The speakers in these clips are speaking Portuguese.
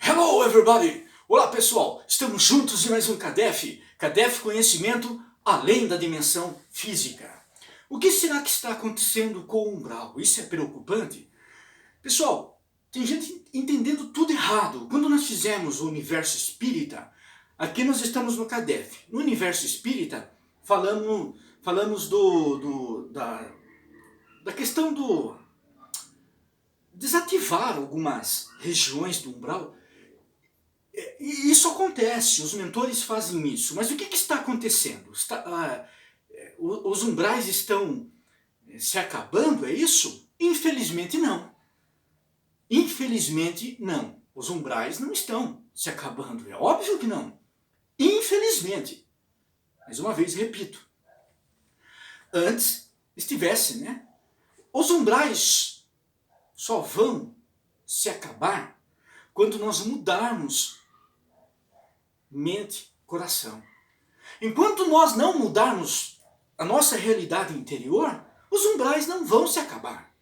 Hello everybody! Olá pessoal, estamos juntos em mais um CADEF, CADEF Conhecimento Além da Dimensão Física. O que será que está acontecendo com o umbral? Isso é preocupante? Pessoal, tem gente entendendo tudo errado. Quando nós fizemos o Universo Espírita, aqui nós estamos no CADEF. No Universo Espírita, falamos da questão do desativar algumas regiões do umbral. E isso acontece, os mentores fazem isso. Mas o que está acontecendo? Os umbrais estão se acabando, é isso? Infelizmente não. Infelizmente não. Os umbrais não estão se acabando, é óbvio que não. Infelizmente. Mais uma vez repito. Antes estivesse, né? Os umbrais só vão se acabar quando nós mudarmos mente, coração. Enquanto nós não mudarmos a nossa realidade interior, os umbrais não vão se acabar.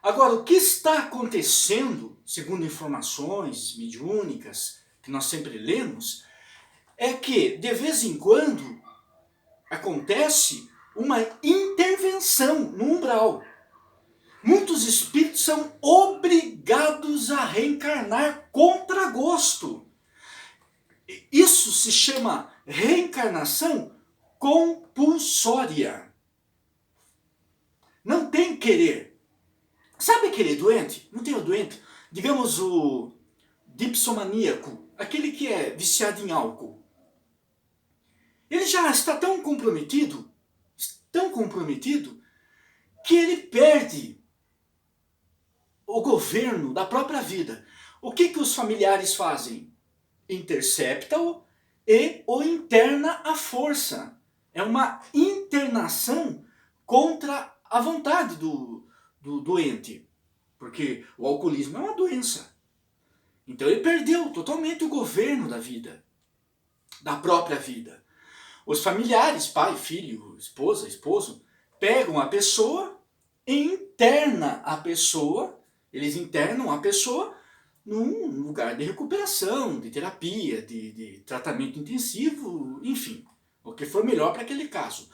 Agora, o que está acontecendo, segundo informações mediúnicas que nós sempre lemos, é que de vez em quando acontece uma intervenção no umbral. Muitos espíritos são obrigados a reencarnar contra gosto. Isso se chama reencarnação compulsória. Não tem querer. Sabe aquele doente? Não tem o doente? Digamos o dipsomaníaco, aquele que é viciado em álcool. Ele já está tão comprometido, que ele perde o governo da própria vida. O que os familiares fazem? Intercepta-o e o interna à força. É uma internação contra a vontade do doente. Porque o alcoolismo é uma doença. Então ele perdeu totalmente o governo da vida, da própria vida. Os familiares, pai, filho, esposa, esposo, pegam a pessoa e eles internam a pessoa num lugar de recuperação, de terapia, de tratamento intensivo, enfim, o que for melhor para aquele caso.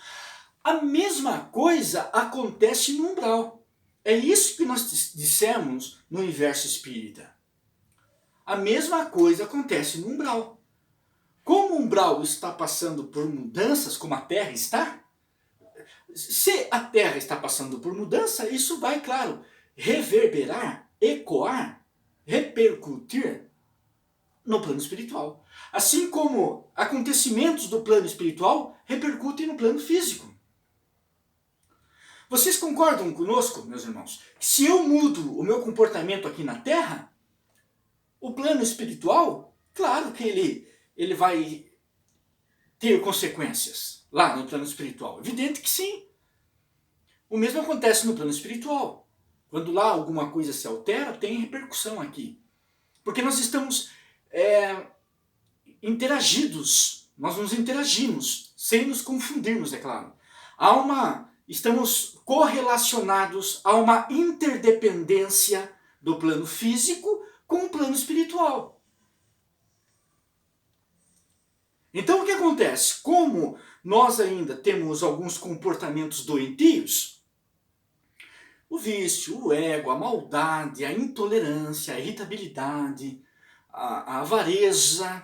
A mesma coisa acontece no umbral. É isso que nós dissemos no Universo Espírita. A mesma coisa acontece no umbral. Como o umbral está passando por mudanças, como a Terra está, se a Terra está passando por mudança, isso vai, claro, reverberar, ecoar, repercutir no plano espiritual. Assim como acontecimentos do plano espiritual repercutem no plano físico. Vocês concordam conosco, meus irmãos? Se eu mudo o meu comportamento aqui na Terra, o plano espiritual, claro que ele vai ter consequências lá no plano espiritual. Evidente que sim. O mesmo acontece no plano espiritual. Quando lá alguma coisa se altera, tem repercussão aqui. Porque nós estamos interagidos, nós nos interagimos, sem nos confundirmos, é claro. Estamos correlacionados a uma interdependência do plano físico com o plano espiritual. Então o que acontece? Como nós ainda temos alguns comportamentos doentios, o vício, o ego, a maldade, a intolerância, a irritabilidade, a avareza,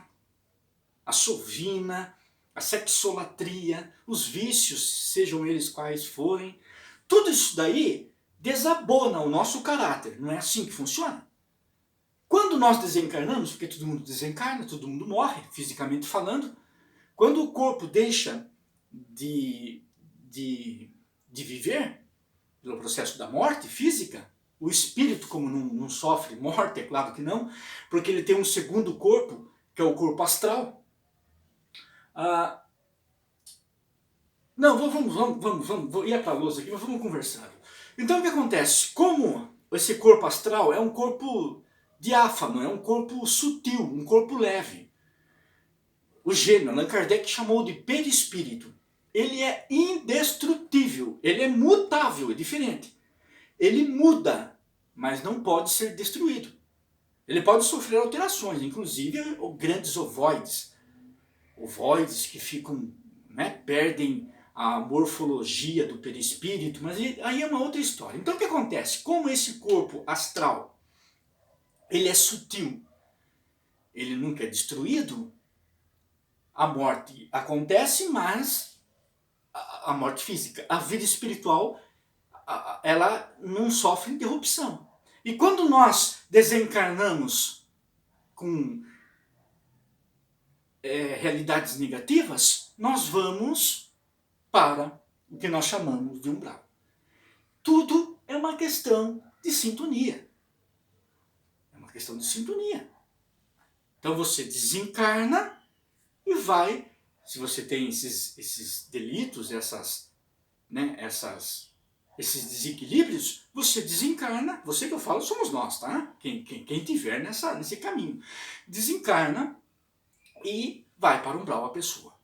a sovina, a sexolatria, os vícios, sejam eles quais forem, tudo isso daí desabona o nosso caráter. Não é assim que funciona? Quando nós desencarnamos, porque todo mundo desencarna, todo mundo morre, fisicamente falando, quando o corpo deixa de viver, pelo processo da morte física, o espírito, como não sofre morte, é claro que não, porque ele tem um segundo corpo, que é o corpo astral. Não, vamos ir para a lousa aqui, mas vamos conversar. Então o que acontece? Como esse corpo astral é um corpo diáfano, é um corpo sutil, um corpo leve. O gênio, Allan Kardec chamou de perispírito. Ele é indestrutível, ele é mutável, é diferente. Ele muda, mas não pode ser destruído. Ele pode sofrer alterações, inclusive grandes ovoides que ficam, né, perdem a morfologia do perispírito, mas aí é uma outra história. Então o que acontece? Como esse corpo astral, ele é sutil, ele nunca é destruído, a morte acontece, mas a morte física, a vida espiritual, ela não sofre interrupção. E quando nós desencarnamos com realidades negativas, nós vamos para o que nós chamamos de umbral. Tudo é uma questão de sintonia. É uma questão de sintonia. Então você desencarna e vai, se você tem esses delitos, esses desequilíbrios, você desencarna, você que eu falo somos nós, tá? Quem tiver nesse caminho. Desencarna e vai para o umbral a pessoa.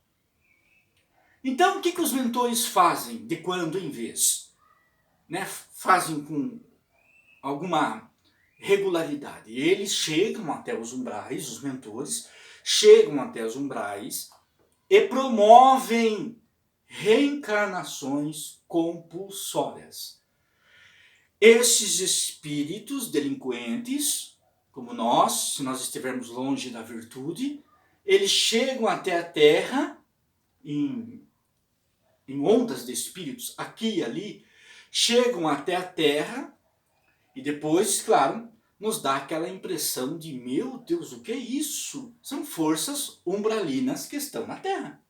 Então o que os mentores fazem de quando em vez? Né? Fazem com alguma regularidade. Eles chegam até os umbrais, os mentores, chegam até os umbrais e promovem reencarnações compulsórias. Esses espíritos delinquentes, como nós, se nós estivermos longe da virtude, eles chegam até a Terra em ondas de espíritos, aqui e ali, chegam até a Terra e depois, claro, nos dá aquela impressão de, meu Deus, o que é isso? São forças umbralinas que estão na Terra.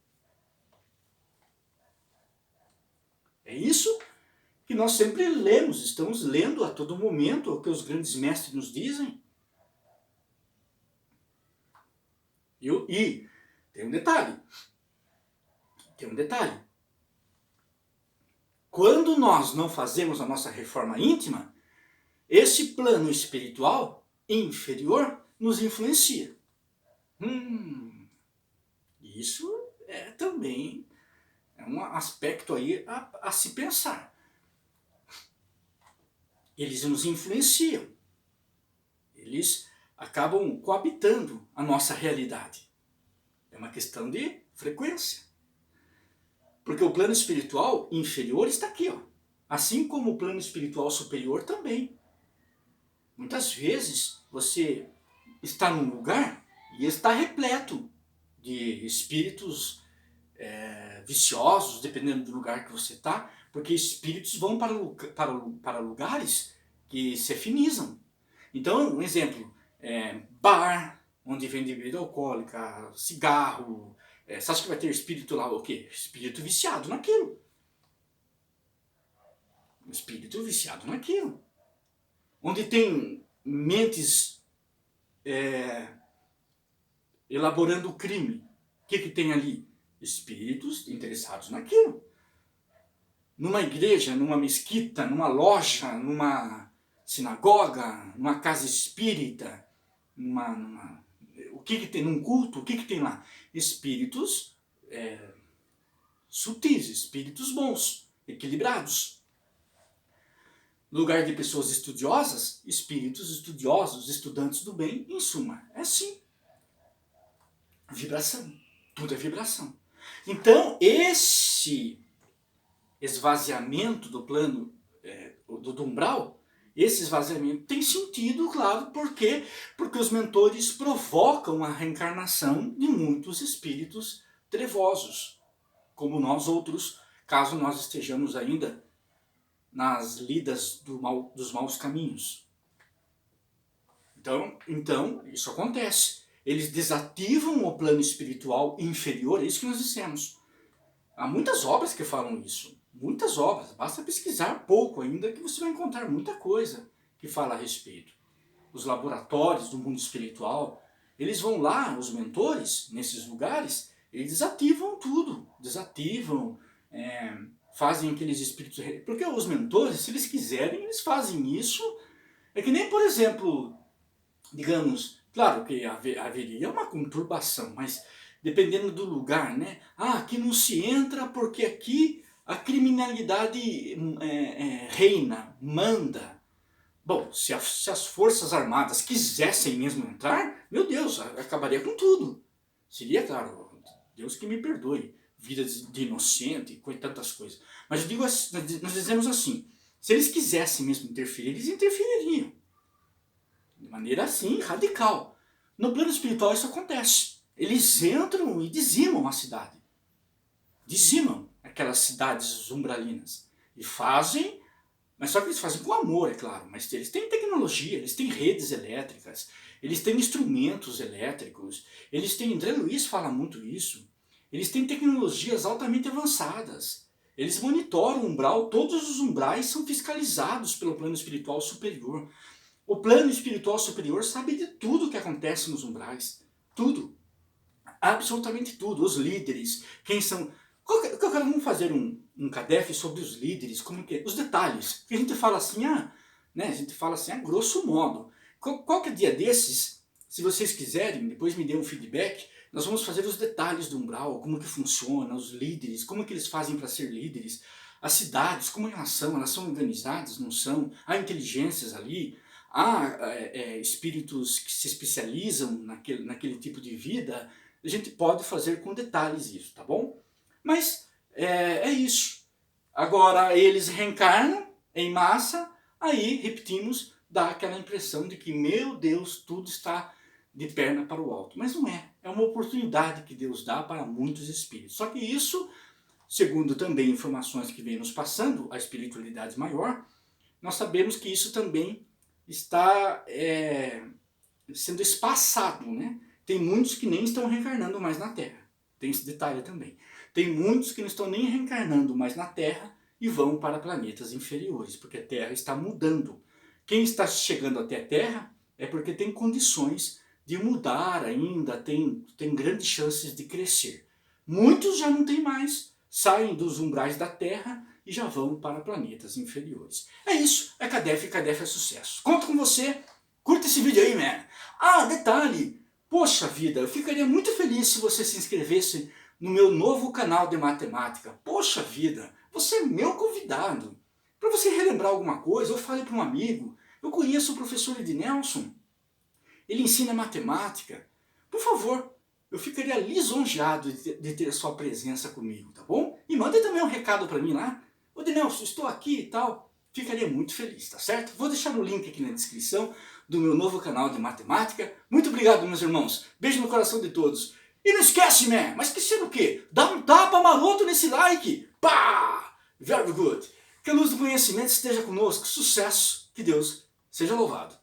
É isso que nós sempre lemos, estamos lendo a todo momento o que os grandes mestres nos dizem. E tem um detalhe. Quando nós não fazemos a nossa reforma íntima, esse plano espiritual inferior nos influencia. Isso é também um aspecto aí a se pensar. Eles nos influenciam. Eles acabam coabitando a nossa realidade. É uma questão de frequência. Porque o plano espiritual inferior está aqui, ó. Assim como o plano espiritual superior também. Muitas vezes você está num lugar e está repleto de espíritos viciosos, dependendo do lugar que você está, porque espíritos vão para lugares que se afinizam. Então, um exemplo, bar, onde vende bebida alcoólica, cigarro, você acha que vai ter espírito lá o quê? Espírito viciado naquilo. Espírito viciado naquilo. Onde tem mentes elaborando o crime. O que tem ali? Espíritos interessados naquilo. Numa igreja, numa mesquita, numa loja, numa sinagoga, numa casa espírita, o que tem num culto? O que tem lá? Espíritos sutis, espíritos bons, equilibrados. Lugar de pessoas estudiosas, espíritos estudiosos, estudantes do bem, em suma, é assim. Vibração, tudo é vibração. Então, esse esvaziamento do plano do umbral, esse esvaziamento tem sentido, claro, porque os mentores provocam a reencarnação de muitos espíritos trevosos, como nós outros, caso nós estejamos ainda nas lidas dos maus caminhos. Então, isso acontece. Eles desativam o plano espiritual inferior, é isso que nós dissemos. Há muitas obras que falam isso. Muitas obras. Basta pesquisar pouco ainda que você vai encontrar muita coisa que fala a respeito. Os laboratórios do mundo espiritual, eles vão lá, os mentores, nesses lugares, eles desativam tudo. Desativam, fazem aqueles espíritos... Porque os mentores, se eles quiserem, eles fazem isso. É que nem, por exemplo, digamos... Claro que haveria uma conturbação, mas dependendo do lugar, né? Aqui não se entra porque aqui a criminalidade reina, manda. Bom, se as Forças Armadas quisessem mesmo entrar, meu Deus, acabaria com tudo. Seria, claro, Deus que me perdoe, vida de inocente e tantas coisas. Mas eu digo, nós dizemos assim, se eles quisessem mesmo interferir, eles interfeririam. De maneira assim, radical. No plano espiritual isso acontece. Eles entram e dizimam a cidade. Dizimam aquelas cidades umbralinas. E fazem, mas só que eles fazem com amor, é claro. Mas eles têm tecnologia, eles têm redes elétricas, eles têm instrumentos elétricos, eles têm, André Luiz fala muito isso, eles têm tecnologias altamente avançadas. Eles monitoram o umbral, todos os umbrais são fiscalizados pelo plano espiritual superior. O plano espiritual superior sabe de tudo que acontece nos umbrais. Tudo. Absolutamente tudo. Os líderes, quem são... Vamos fazer um CADEF sobre os líderes, como que os detalhes. Que a gente fala assim, né? A gente fala assim, a grosso modo. Qualquer dia desses, se vocês quiserem, depois me dê um feedback, nós vamos fazer os detalhes do umbral, como que funciona, os líderes, como que eles fazem para ser líderes, as cidades, como elas são organizadas, não são, há inteligências ali, há espíritos que se especializam naquele tipo de vida. A gente pode fazer com detalhes isso, tá bom? Mas é isso. Agora eles reencarnam em massa, aí repetimos, dá aquela impressão de que, meu Deus, tudo está de perna para o alto. Mas não é. É uma oportunidade que Deus dá para muitos espíritos. Só que isso, segundo também informações que vem nos passando, a espiritualidade maior, nós sabemos que isso também está sendo espaçado, né? Tem muitos que nem estão reencarnando mais na Terra. Tem esse detalhe também. Tem muitos que não estão nem reencarnando mais na Terra e vão para planetas inferiores, porque a Terra está mudando. Quem está chegando até a Terra é porque tem condições de mudar ainda, tem grandes chances de crescer. Muitos já não tem mais, saem dos umbrais da Terra e já vão para planetas inferiores. É isso, é CADEF, CADEF é sucesso. Conto com você, curta esse vídeo aí, man. Detalhe, poxa vida, eu ficaria muito feliz se você se inscrevesse no meu novo canal de matemática. Poxa vida, você é meu convidado. Para você relembrar alguma coisa, eu falei para um amigo, eu conheço o professor Ednelson, ele ensina matemática. Por favor, eu ficaria lisonjeado de ter a sua presença comigo, tá bom? E manda também um recado para mim lá. Ô Ednelson, estou aqui e tal. Ficaria muito feliz, tá certo? Vou deixar o link aqui na descrição do meu novo canal de matemática. Muito obrigado, meus irmãos. Beijo no coração de todos. E não esquece, man, mas esquecendo o quê? Dá um tapa maroto nesse like. Pá! Very good. Que a luz do conhecimento esteja conosco. Sucesso. Que Deus seja louvado.